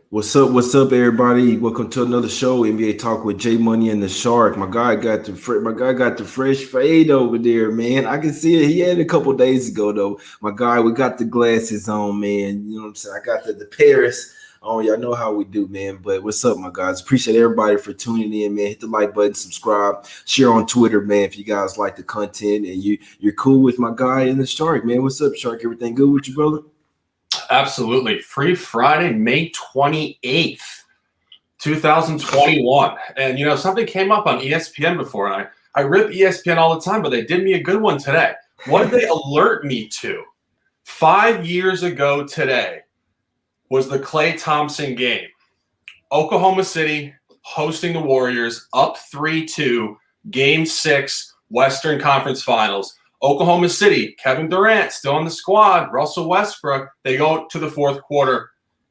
What's up, everybody? Welcome to another show, NBA Talk with J Money and the Shark. My guy got the fresh fade over there, man. I can see it. He had it a couple days ago, though. My guy, we got the glasses on, man. You know what I'm saying? I got the Paris on. Y'all know how we do, man. But what's up, my guys? Appreciate everybody for tuning in, man. Hit the like button, subscribe, share on Twitter, man. If you guys like the content and you're cool with my guy and the Shark, man. What's up, Shark? Everything good with you, brother? Absolutely. Free Friday, May 28th, 2021. And, something came up on ESPN before, and I rip ESPN all the time, but they did me a good one today. What did they alert me to? 5 years ago today was the Klay Thompson game. Oklahoma City hosting the Warriors, up 3-2, Game 6, Western Conference Finals. Oklahoma City, Kevin Durant still on the squad, Russell Westbrook, they go to the fourth quarter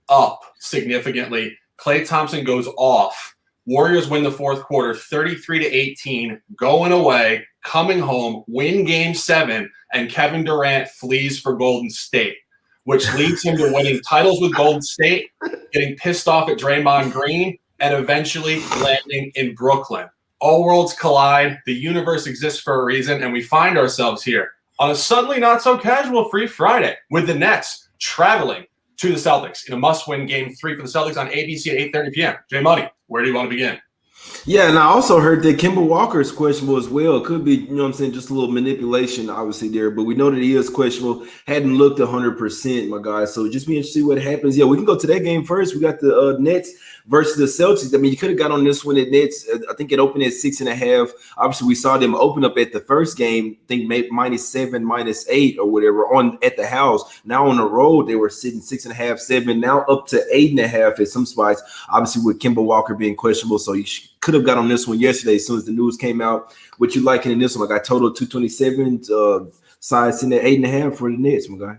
up significantly. Klay Thompson goes off. Warriors win the fourth quarter 33-18, going away, coming home, win Game 7, and Kevin Durant flees for Golden State, which leads him to winning titles with Golden State, getting pissed off at Draymond Green, and eventually landing in Brooklyn. All worlds collide, the universe exists for a reason, and we find ourselves here on a suddenly not so casual Free Friday with the Nets traveling to the Celtics in a must-win Game 3 for the Celtics on ABC at 8:30 p.m. Jay Money, where do you want to begin? Yeah, and I also heard that Kemba Walker is questionable as well. It could be, you know what I'm saying, just a little manipulation, obviously, there. But we know that he is questionable. Hadn't looked 100%, my guy. So just be interested to see what happens. Yeah, we can go to that game first. We got the Nets versus the Celtics. I mean, you could have got on this one at Nets. I think it opened at 6.5. Obviously, we saw them open up at the first game, I think maybe -7, -8 or whatever on at the house. Now on the road, they were sitting 6.5, 7, now up to 8.5 at some spots. Obviously, with Kemba Walker being questionable. So you could have got on this one yesterday as soon as the news came out. What you liking in this one? I got total 227, size in at 8.5 for the Nets, my guy.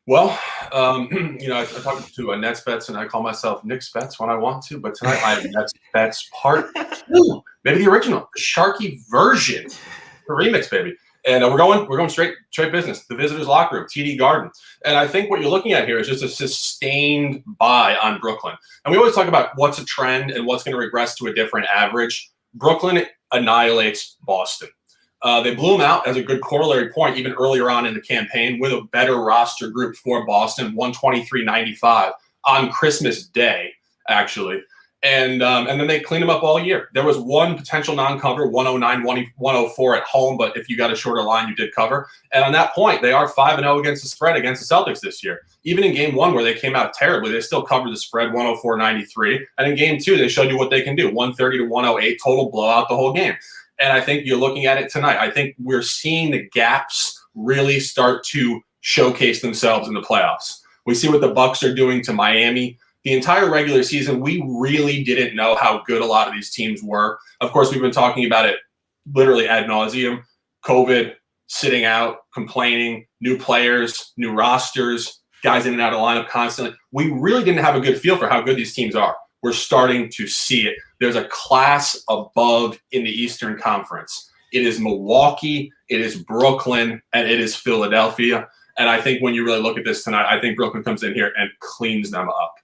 Well, I talk to Nets bets, and I call myself Knicks bets when I want to, but tonight I have Nets bets part 2, maybe the original, the Sharky version, the remix, baby. And we're going straight business. The visitors' locker room, TD Garden, and I think what you're looking at here is just a sustained buy on Brooklyn. And we always talk about what's a trend and what's going to regress to a different average. Brooklyn annihilates Boston. They blew them out as a good corollary point even earlier on in the campaign with a better roster group for Boston, 123-95 on Christmas Day, actually. And then they cleaned them up all year. There was one potential non-cover, 109, 104 at home, but if you got a shorter line, you did cover. And on that point, they are 5-0 against the spread against the Celtics this year. Even in Game 1, where they came out terribly, they still covered the spread, 104-93. And in Game 2, they showed you what they can do, 130-108, total blowout the whole game. And I think you're looking at it tonight. I think we're seeing the gaps really start to showcase themselves in the playoffs. We see what the Bucks are doing to Miami. The entire regular season, we really didn't know how good a lot of these teams were. Of course, we've been talking about it literally ad nauseum. COVID, sitting out, complaining, new players, new rosters, guys in and out of the lineup constantly. We really didn't have a good feel for how good these teams are. We're starting to see it. There's a class above in the Eastern Conference. It is Milwaukee, it is Brooklyn, and it is Philadelphia. And I think when you really look at this tonight, I think Brooklyn comes in here and cleans them up.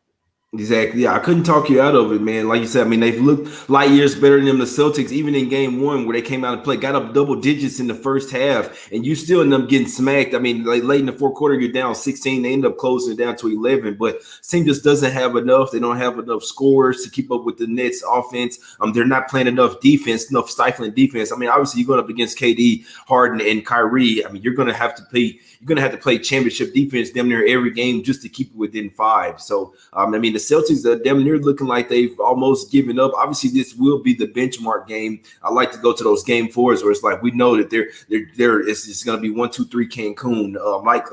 Exactly. Yeah, I couldn't talk you out of it, man. Like you said, I mean, they've looked light years better than them. The Celtics, even in Game 1, where they came out and played, got up double digits in the first half, and you still end up getting smacked. I mean, like late in the fourth quarter, you're down 16. They end up closing it down to 11. But team just doesn't have enough. They don't have enough scores to keep up with the Nets offense. They're not playing enough defense, enough stifling defense. I mean, obviously, you're going up against KD, Harden, and Kyrie. I mean, you're going to have to play championship defense damn near every game just to keep it within 5. So, I mean, the Celtics are damn near looking like they've almost given up. Obviously, this will be the benchmark game. I like to go to those Game 4s where it's like we know that it's going to be 1, 2, 3 Cancun,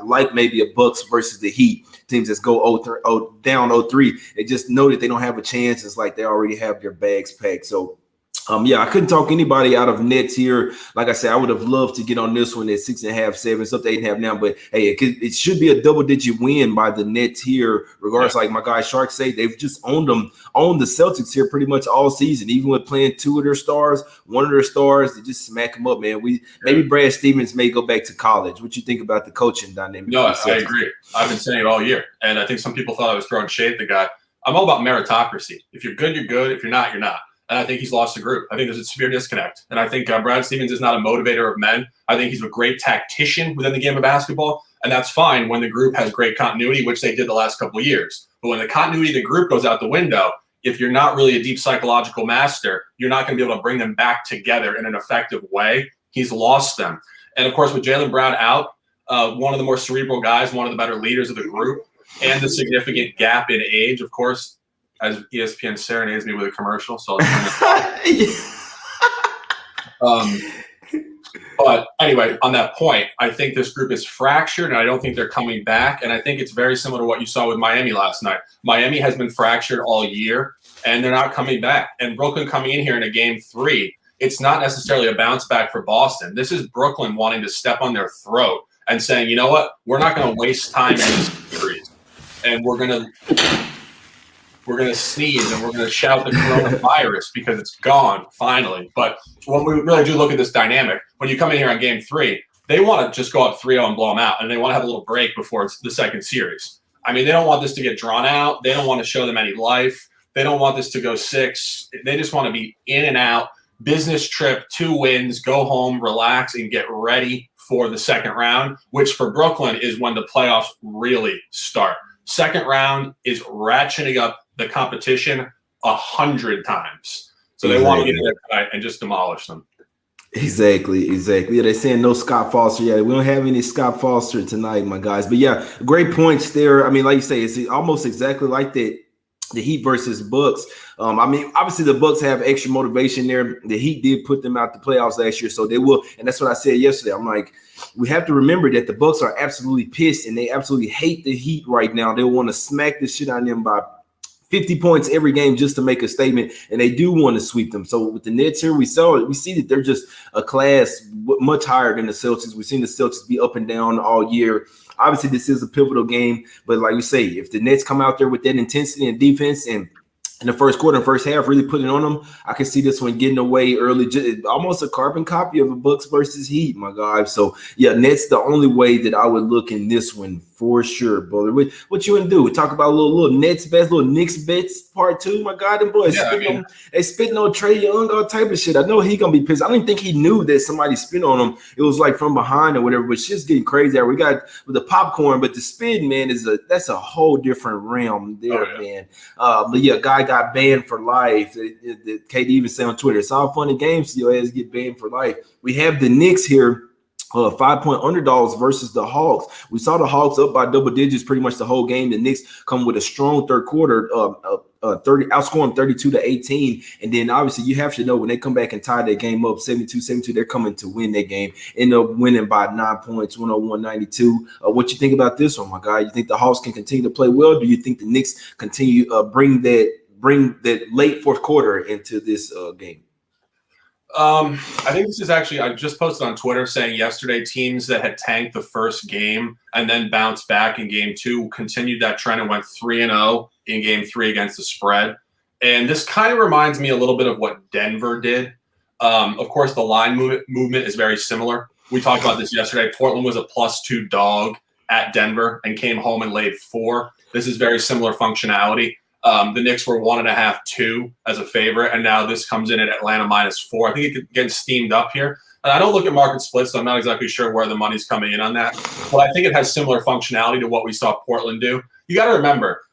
like maybe a Bucks versus the Heat, teams that go down 0-3. They just know that they don't have a chance. It's like they already have their bags packed. So Yeah, I couldn't talk anybody out of Nets here. Like I said, I would have loved to get on this one at 6.5, 7, it's up to 8.5 now. But hey, it should be a double-digit win by the Nets here. Regardless, like my guy Shark say, they've just owned the Celtics here pretty much all season. Even with playing two of their stars, one of their stars, they just smack them up, man. Maybe Brad Stevens may go back to college. What you think about the coaching dynamic? No, I agree. I've been saying it all year, and I think some people thought I was throwing shade at the guy. I'm all about meritocracy. If you're good, you're good. If you're not, you're not. And I think he's lost the group. I think there's a severe disconnect. And I think Brad Stevens is not a motivator of men. I think he's a great tactician within the game of basketball. And that's fine when the group has great continuity, which they did the last couple of years. But when the continuity of the group goes out the window, if you're not really a deep psychological master, you're not going to be able to bring them back together in an effective way. He's lost them. And, of course, with Jaylen Brown out, one of the more cerebral guys, one of the better leaders of the group, and the significant gap in age, of course, as ESPN serenades me with a commercial. So but anyway, on that point, I think this group is fractured, and I don't think they're coming back. And I think it's very similar to what you saw with Miami last night. Miami has been fractured all year, and they're not coming back. And Brooklyn coming in here in a game 3, it's not necessarily a bounce back for Boston. This is Brooklyn wanting to step on their throat and saying, you know what, we're not going to waste time in this series, and we're going to sneeze and we're going to shout the coronavirus because it's gone finally. But when we really do look at this dynamic, when you come in here on game 3, they want to just go up 3-0 and blow them out, and they want to have a little break before it's the second series. I mean, they don't want this to get drawn out. They don't want to show them any life. They don't want this to go 6. They just want to be in and out, business trip, 2 wins, go home, relax, and get ready for the second round, which for Brooklyn is when the playoffs really start. Second round is ratcheting up the competition 100 times. So they want to get in there tonight and just demolish them. Exactly. Yeah, they're saying no Scott Foster. Yeah, we don't have any Scott Foster tonight, my guys. But yeah, great points there. I mean, like you say, it's almost exactly like that. The Heat versus Bucks. I mean, obviously the Bucks have extra motivation there. The Heat did put them out the playoffs last year, so they will. And that's what I said yesterday. I'm like, we have to remember that the Bucks are absolutely pissed and they absolutely hate the Heat right now. They want to smack the shit out of them by 50 points every game just to make a statement, and they do want to sweep them. So with the Nets here, we see that they're just a class much higher than the Celtics. We've seen the Celtics be up and down all year. Obviously, this is a pivotal game, but like you say, if the Nets come out there with that intensity and defense and in the first quarter and first half, really putting on them, I can see this one getting away early, almost a carbon copy of a Bucks versus Heat, my guy. So, yeah, Nets the only way that I would look in this one for sure, brother. What you want to do? We talk about a little Nets bets, little Knicks bets part 2, my God. Them boys they spitting on Trae Young, all type of shit. I know he going to be pissed. I don't even think he knew that somebody spit on him. It was like from behind or whatever, but shit's getting crazy. We got with the popcorn, but the spin, man, that's a whole different realm there, man. But yeah, guy got banned for life. KD even said on Twitter, it's all fun and games. Your ass get banned for life. We have the Knicks here. 5-point underdogs versus the Hawks. We saw the Hawks up by double digits pretty much the whole game. The Knicks come with a strong third quarter, outscoring 32-18. And then obviously you have to know when they come back and tie that game up 72-72, they're coming to win that game. End up winning by 9 points, 101-92. What you think about this one, my guy? You think the Hawks can continue to play well? Do you think the Knicks continue bring that late fourth quarter into this game? I think this is actually, I just posted on Twitter saying yesterday teams that had tanked the first game and then bounced back in game 2 continued that trend and went 3-0 in game 3 against the spread. And this kind of reminds me a little bit of what Denver did. Of course, the line movement is very similar. We talked about this yesterday. Portland was a +2 dog at Denver and came home and laid 4. This is very similar functionality. The Knicks were 1.5, 2 as a favorite, and now this comes in at Atlanta -4. I think it gets steamed up here. And I don't look at market splits, so I'm not exactly sure where the money's coming in on that. But I think it has similar functionality to what we saw Portland do. You got to remember,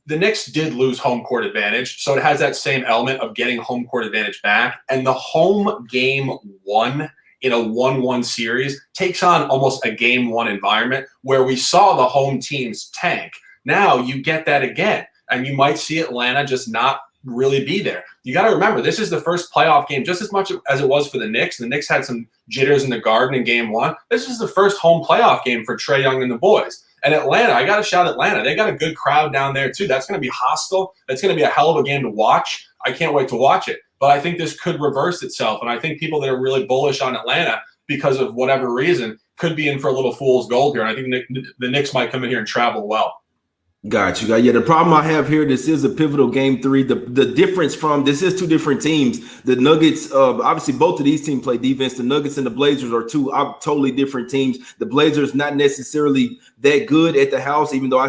the Knicks did lose home court advantage, so it has that same element of getting home court advantage back. And the home game 1 in a 1-1 series takes on almost a game 1 environment where we saw the home teams tank. Now you get that again. And you might see Atlanta just not really be there. You got to remember, this is the first playoff game just as much as it was for the Knicks. The Knicks had some jitters in the Garden in game 1. This is the first home playoff game for Trae Young and the boys. And Atlanta, I got to shout Atlanta. They got a good crowd down there, too. That's going to be hostile. That's going to be a hell of a game to watch. I can't wait to watch it. But I think this could reverse itself. And I think people that are really bullish on Atlanta because of whatever reason could be in for a little fool's gold here. And I think the Knicks might come in here and travel well. Got you. Yeah, the problem I have here, this is a pivotal game three. The difference from this is two different teams. The Nuggets, obviously, both of these teams play defense. The Nuggets and the Blazers are two totally different teams. The Blazers not necessarily that good at the house, even though I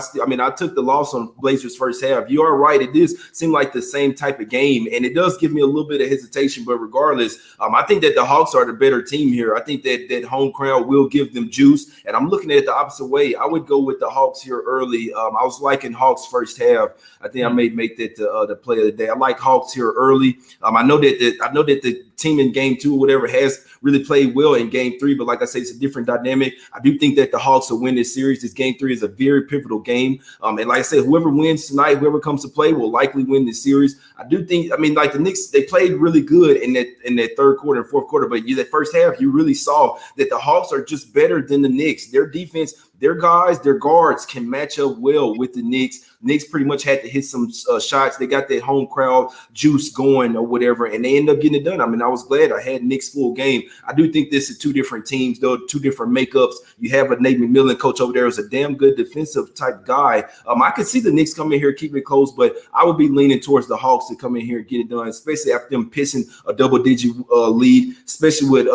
took the loss on Blazers first half. You are right. It does seem like the same type of game, and it does give me a little bit of hesitation. But regardless, I think that the Hawks are the better team here. I think that home crowd will give them juice, and I'm looking at it the opposite way. I would go with the Hawks here early. I was liking Hawks first half. I think I may make that the play of the day. I like Hawks here early. I know that the team in game two or whatever has really played well in game three, but like I say, it's a different dynamic. I do think that the Hawks will win this series. This game three is a very pivotal game. And like I said, whoever wins tonight, whoever comes to play will likely win this series. I do think, like the Knicks, they played really good in that third quarter and fourth quarter, but that first half, you really saw that the Hawks are just better than the Knicks. Their defense, their guys, their guards can match up well with the Knicks. Knicks pretty much had to hit some shots. They got that home crowd juice going or whatever, and they end up getting it done. I was glad I had Knicks full game. I do think this is two different teams, though, two different makeups. You have a Nate McMillan coach over there who's a damn good defensive type guy. I could see the Knicks come in here, keep it close, but I would be leaning towards the Hawks to come in here and get it done, especially after them pissing a double-digit lead, especially with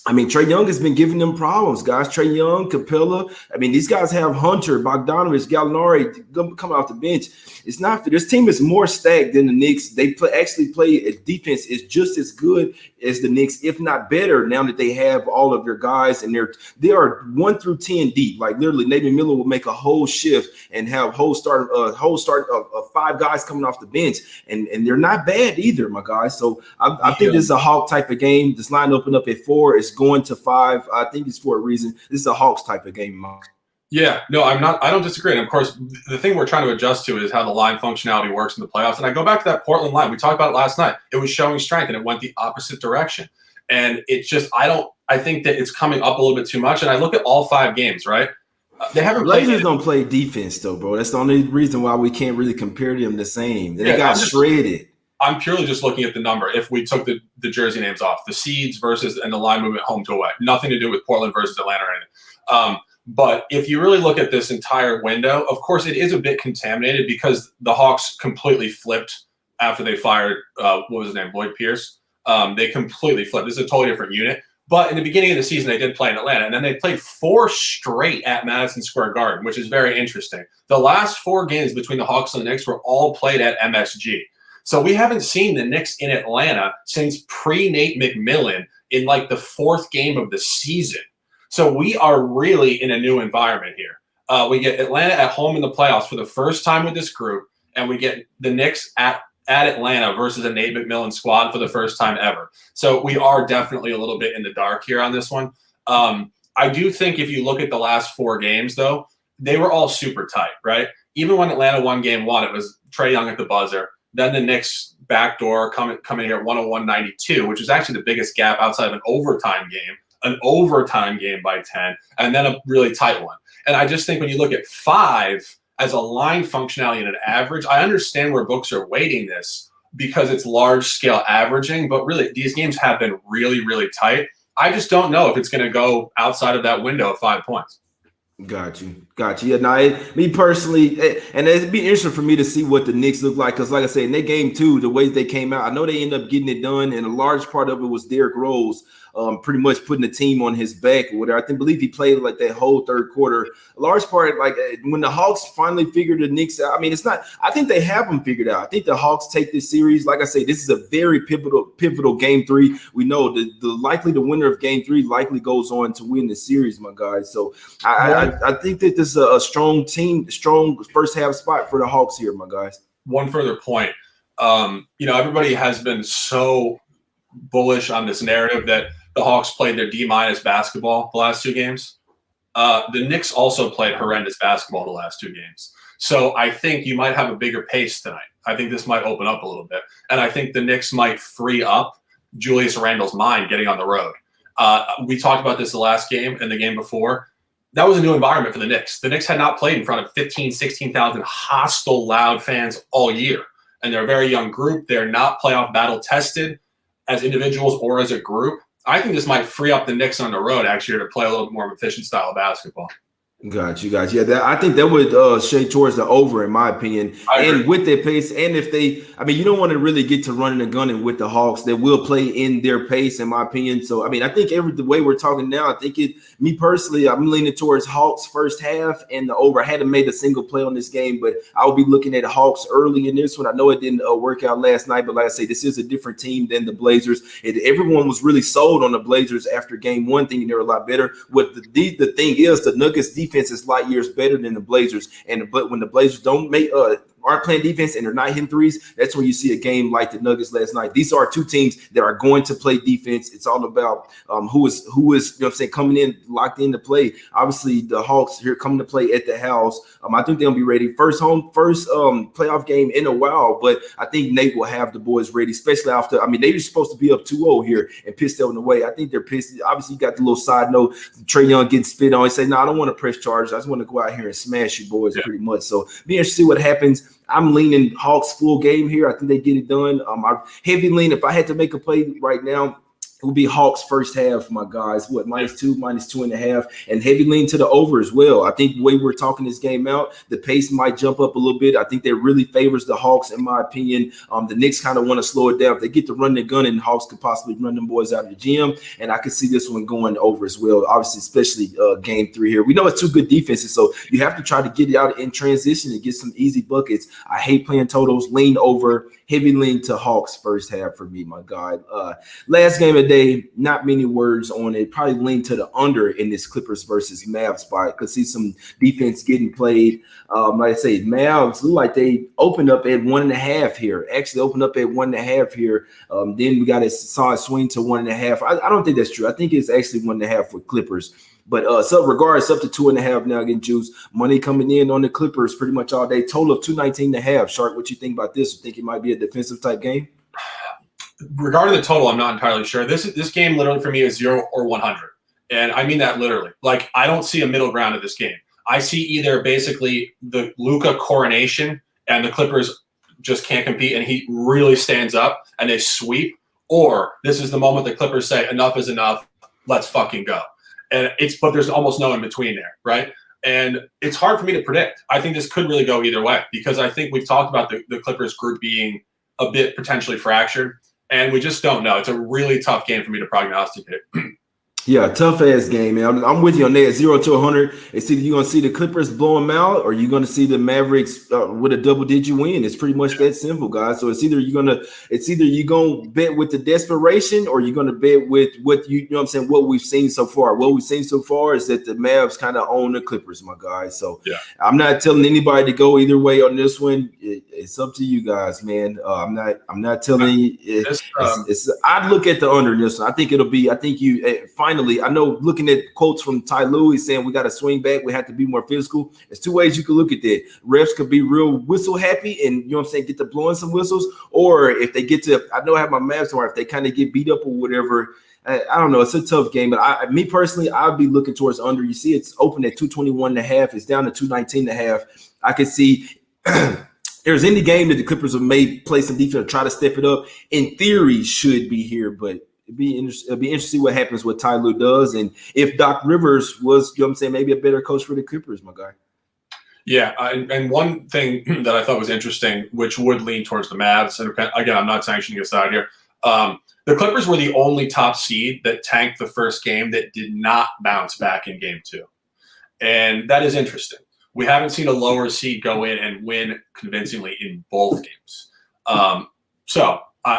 Trae Young has been giving them problems, guys. Trae Young, Capella. These guys have Hunter, Bogdanovich, Gallinari coming off the bench. It's not – this team is more stacked than the Knicks. They play defense is just as good as the Knicks, if not better, now that they have all of their guys, and they are 1 through 10 deep. Like, literally, Nate McMillan will make a whole shift and have whole start of 5 guys coming off the bench, and they're not bad either, my guys. So I think this is a Hawk type of game. This line opened up at 4. It's going to 5. I think it's for a reason. This is a Hawks type of game. Yeah, no, I don't disagree. And of course, the thing we're trying to adjust to is how the line functionality works in the playoffs. And I go back to that Portland line. We talked about it last night. It was showing strength and it went the opposite direction. And it's just, I think that it's coming up a little bit too much. And I look at all 5 games, right? They haven't Blazers don't play defense though, bro. That's the only reason why we can't really compare them the same. They got shredded. I'm purely just looking at the number. If we took the jersey names off, the seeds versus and the line movement home to away, nothing to do with Portland versus Atlanta or anything. But if you really look at this entire window, of course, it is a bit contaminated because the Hawks completely flipped after they fired, what was his name, Lloyd Pierce. They completely flipped. This is a totally different unit. But in the beginning of the season, they did play in Atlanta, and then they played 4 straight at Madison Square Garden, which is very interesting. The last 4 games between the Hawks and the Knicks were all played at MSG. So we haven't seen the Knicks in Atlanta since pre-Nate McMillan in like the 4th game of the season. So we are really in a new environment here. We get Atlanta at home in the playoffs for the first time with this group, and we get the Knicks at Atlanta versus a Nate McMillan squad for the first time ever. So we are definitely a little bit in the dark here on this one. I do think if you look at the last 4 games, though, they were all super tight, right? Even when Atlanta won game 1, it was Trae Young at the buzzer. Then the Knicks backdoor coming here at 101-92, which is actually the biggest gap outside of an overtime game by 10, and then a really tight one. And I just think when you look at 5 as a line functionality and an average, I understand where books are weighting this because it's large scale averaging, but really these games have been really, really tight. I just don't know if it's going to go outside of that window of 5 points. Got you. Yeah, now, me personally, and it'd be interesting for me to see what the Knicks look like because, like I said, in their game 2, the way they came out, I know they ended up getting it done, and a large part of it was Derrick Rose pretty much putting the team on his back or whatever. Believe he played like that whole third quarter. A large part, like when the Hawks finally figured the Knicks out, it's not – I think they have them figured out. I think the Hawks take this series. Like I say, this is a very pivotal game 3. We know the winner of game 3 likely goes on to win the series, my guys. So I think that this is a strong team, strong first half spot for the Hawks here, my guys. One further point. Everybody has been so bullish on this narrative that the Hawks played their D- basketball the last 2 games. The Knicks also played horrendous basketball the last 2 games. So I think you might have a bigger pace tonight. I think this might open up a little bit. And I think the Knicks might free up Julius Randle's mind getting on the road. We talked about this the last game and the game before. That was a new environment for the Knicks. The Knicks had not played in front of 15, 16,000 hostile, loud fans all year. And they're a very young group. They're not playoff battle tested as individuals or as a group. I think this might free up the Knicks on the road actually to play a little more efficient style of basketball. Got you, got you. Yeah, I think that would shade towards the over, in my opinion. I agree. And with their pace, and if they, I mean, you don't want to really get to running and gunning with the Hawks. They will play in their pace, in my opinion. So, I mean, I think the way we're talking now, I think me personally, I'm leaning towards Hawks first half and the over. I hadn't made a single play on this game, but I'll be looking at Hawks early in this one. I know it didn't work out last night, but like I say, this is a different team than the Blazers. Everyone was really sold on the Blazers after game one, thinking they were a lot better. What the thing is, the Nuggets defense is light years better than the Blazers, but when the Blazers don't aren't playing defense and they're not hitting threes, that's when you see a game like the Nuggets last night. These are two teams that are going to play defense. It's all about who is you know what I'm saying, coming in locked in to play. Obviously, the Hawks here coming to play at the house. I think they'll be ready. First playoff game in a while, but I think Nate will have the boys ready, especially after. I mean, they were supposed to be up 2-0 here and pissed out in the way. I think they're pissed. Obviously, you got the little side note, Trae Young getting spit on. He said, "No, I don't want to press charges. I just want to go out here and smash you boys pretty much." So be interested to see what happens. I'm leaning Hawks full game here. I think they get it done. I heavy lean. If I had to make a play right now, it would be Hawks first half, my guys. What, -2, -2.5, and heavy lean to the over as well. I think the way we're talking this game out, the pace might jump up a little bit. I think that really favors the Hawks, in my opinion. The Knicks kind of want to slow it down. If they get to run the gun, and Hawks could possibly run them boys out of the gym, and I could see this one going over as well. Obviously, especially game 3 here. We know it's two good defenses, so you have to try to get it out in transition and get some easy buckets. I hate playing totals. Lean over. Heavy lean to Hawks first half for me, my guy. Last game of the day, not many words on it. Probably lean to the under in this Clippers versus Mavs spot. Could see some defense getting played. Like I say, Mavs look like they opened up at 1.5 here. Actually opened up at 1.5 here. Then we saw it swing to 1.5. I don't think that's true. I think it's actually 1.5 for Clippers. But regardless, up to 2.5 now getting juice. Money coming in on the Clippers pretty much all day. Total of 219.5. Shark, what you think about this? You think it might be a defensive type game? Regarding the total, I'm not entirely sure. This game literally for me is 0 or 100. And I mean that literally. Like, I don't see a middle ground of this game. I see either basically the Luka coronation and the Clippers just can't compete and he really stands up and they sweep, or this is the moment the Clippers say enough is enough, let's fucking go. But there's almost no in between there, right? And it's hard for me to predict. I think this could really go either way because I think we've talked about the Clippers group being a bit potentially fractured, and we just don't know. It's a really tough game for me to prognosticate. Yeah, tough ass game, man. I'm with you on that. 0 to 100. It's either you're gonna see the Clippers blow them out, or you're gonna see the Mavericks with a double-digit win. It's pretty much that simple, guys. So it's either you're gonna bet with the desperation, or you're gonna bet with what you know what I'm saying. What we've seen so far. What we've seen so far is that the Mavs kind of own the Clippers, my guys. So yeah, I'm not telling anybody to go either way on this one. It's up to you guys, man. I'm not telling you. I'd look at the under in this one. I think you finally. I know looking at quotes from Ty Lue, he's saying we got to swing back. We have to be more physical. There's two ways you can look at that. Refs could be real whistle happy and, you know what I'm saying, get to blowing some whistles. Or if they get to, I know I have my Mavs on, if they kind of get beat up or whatever, I don't know. It's a tough game. But me personally, I'd be looking towards under. You see it's open at 221.5. It's down to 219.5. I could see there's any game that the Clippers may play some defense or try to step it up. In theory, should be here, but it'll be interesting to see what happens, what Ty Lue does, and if Doc Rivers was, you know what I'm saying, maybe a better coach for the Clippers, my guy. Yeah, and one thing that I thought was interesting, which would lean towards the Mavs, and again, I'm not sanctioning a side here. The Clippers were the only top seed that tanked the first game that did not bounce back in game 2. And that is interesting. We haven't seen a lower seed go in and win convincingly in both games.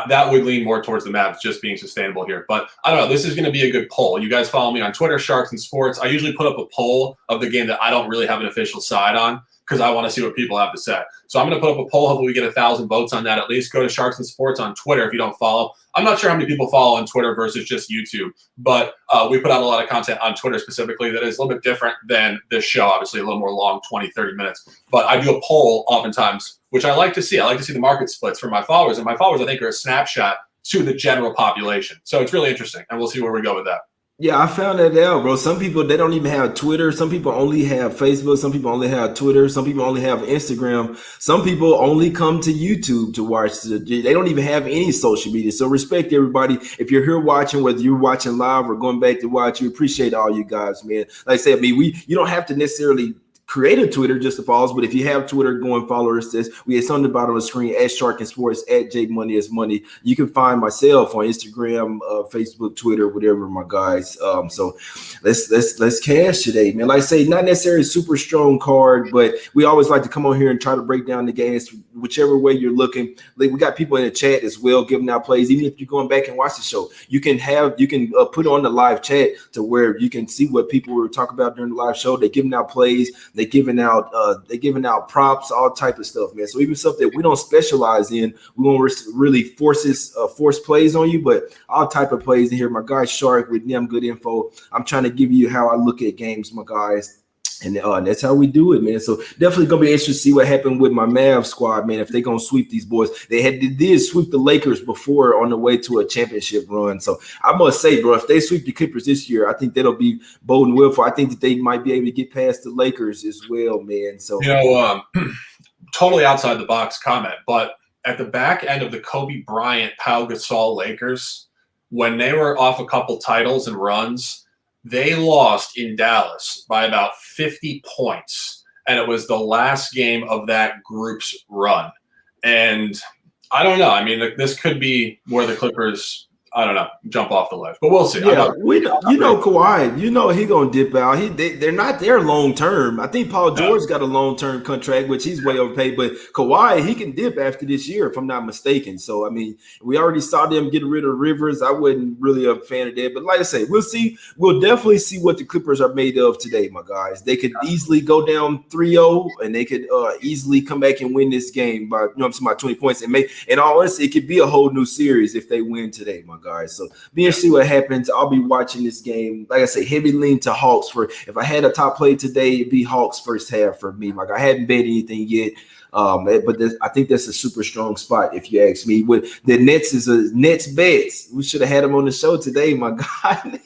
That would lean more towards the Mavs just being sustainable here. But I don't know. This is going to be a good poll. You guys follow me on Twitter, Sharks and Sports. I usually put up a poll of the game that I don't really have an official side on because I want to see what people have to say. So I'm going to put up a poll. Hopefully we get 1,000 votes on that at least. Go to Sharks and Sports on Twitter if you don't follow. I'm not sure how many people follow on Twitter versus just YouTube, but we put out a lot of content on Twitter specifically that is a little bit different than this show, obviously a little more long, 20, 30 minutes. But I do a poll oftentimes, which I like to see. I like to see the market splits for my followers, and my followers, I think, are a snapshot to the general population. So it's really interesting, and we'll see where we go with that. Yeah, I found that out, bro. Some people they don't even have Twitter. Some people only have Facebook. Some people only have Twitter. Some people only have Instagram. Some people only come to YouTube to watch. They don't even have any social media. So respect everybody. If you're here watching, whether you're watching live or going back to watch, we appreciate all you guys, man. Like I said, I mean, you don't have to necessarily create a Twitter just to follow us, but if you have Twitter, go and follow us. We have something about on the screen at Shark and Sports at Jake Money is Money. You can find myself on Instagram, Facebook, Twitter, whatever, my guys. So let's cash today, man. Like I say, not necessarily a super strong card, but we always like to come on here and try to break down the games whichever way you're looking. Like we got people in the chat as well giving out plays. Even if you're going back and watch the show, you can put on the live chat to where you can see what people were talking about during the live show. They're giving out plays. They're giving out props, all type of stuff, man. So even stuff that we don't specialize in, we won't really force plays on you, but all type of plays in here. My guy Shark with them good info. I'm trying to give you how I look at games, my guys. And that's how we do it, man. So definitely gonna be interesting to see what happened with my Mavs squad, man. If they're gonna sweep these boys, they did sweep the Lakers before on the way to a championship run. So I must say, bro, if they sweep the Clippers this year, I think that'll be boding well for. I think that they might be able to get past the Lakers as well, man. So totally outside the box comment, but at the back end of the Kobe Bryant, Pau Gasol Lakers, when they were off a couple titles and runs, they lost in Dallas by about 50 points, and it was the last game of that group's run. And I don't know. I mean, this could be where the Clippers, I don't know, jump off the ledge, but we'll see. Yeah, Kawhi, he gonna dip out. They're not there long term. I think Paul George got a long term contract, which he's way overpaid. But Kawhi, he can dip after this year, if I'm not mistaken. So I mean, we already saw them get rid of Rivers. I wasn't really a fan of that, but like I say, we'll see. We'll definitely see what the Clippers are made of today, my guys. They could easily go down 3-0, and they could easily come back and win this game by I'm saying, by 20 points. And in all honesty, it could be a whole new series if they win today, my guys. So be interested to see what happens. I'll be watching this game. Like I say, heavy lean to Hawks. For if I had a top play today, it'd be Hawks first half for me. Like I hadn't bet anything yet. But I think that's a super strong spot if you ask me. With the Nets is a Nets bets. We should have had them on the show today, my guy.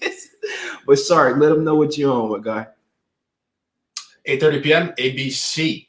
But sorry, let them know what you're on, my guy. 8:30 p.m. ABC.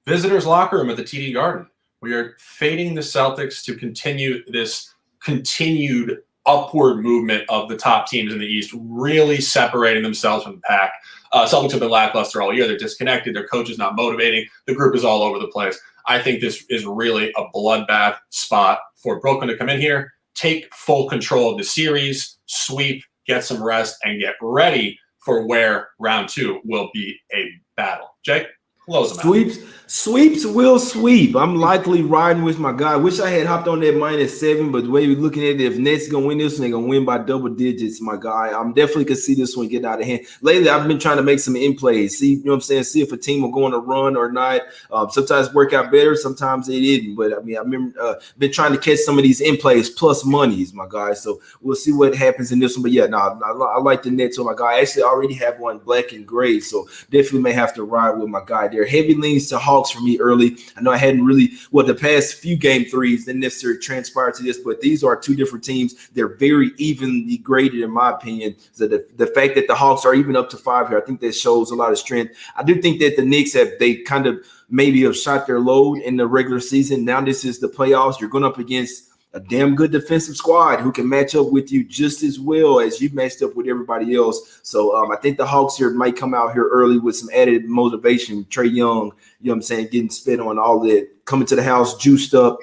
Visitors locker room at the TD Garden. We are fading the Celtics to continue this continued upward movement of the top teams in the East, really separating themselves from the pack. Celtics have been lackluster all year. They're disconnected. Their coach is not motivating. The group is all over the place. I think this is really a bloodbath spot for Brooklyn to come in here, take full control of the series, sweep, get some rest, and get ready for where round two will be a battle. Jake? Close them out. Sweeps will sweep. I'm likely riding with my guy. Wish I had hopped on that -7, but the way we're looking at it, if Nets gonna win this one, they're gonna win by double digits, my guy. I'm definitely could see this one get out of hand. Lately, I've been trying to make some in plays. See, you know what I'm saying? See if a team will go on a run or not. Sometimes work out better, sometimes they didn't. But I mean, I remember been trying to catch some of these in plays plus monies, my guy. So we'll see what happens in this one. But yeah, I like the Nets. So my guy, I actually already have one black and gray, so definitely may have to ride with my guy there. Heavy leans to Hawks for me early. I know I hadn't really, the past few game threes didn't necessarily transpire to this, but these are two different teams. They're very evenly graded, in my opinion. So the fact that the Hawks are even up to 5 here, I think that shows a lot of strength. I do think that the Knicks they kind of maybe have shot their load in the regular season. Now this is the playoffs. You're going up against a damn good defensive squad who can match up with you just as well as you matched up with everybody else. So I think the Hawks here might come out here early with some added motivation. Trae Young, you know what I'm saying, getting spit on, all that, coming to the house juiced up.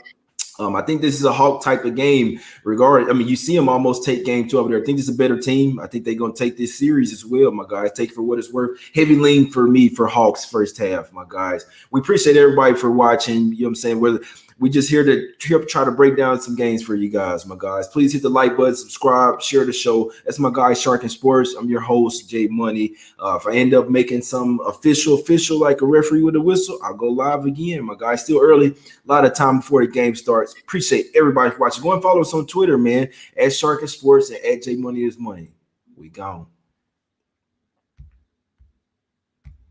I think this is a Hawk type of game. You see them almost take game 2 over there. I think this is a better team. I think they're going to take this series as well, my guys. Take it for what it's worth. Heavy lean for me for Hawks first half, my guys. We appreciate everybody for watching. You know what I'm saying? We just here to try to break down some games for you guys, my guys. Please hit the like button, subscribe, share the show. That's my guy, Shark and Sports. I'm your host, Jay Money. If I end up making some official like a referee with a whistle, I'll go live again, my guys. Still early, a lot of time before the game starts. Appreciate everybody for watching. Go and follow us on Twitter, man, at Shark and Sports and at Jay Money is Money. We gone.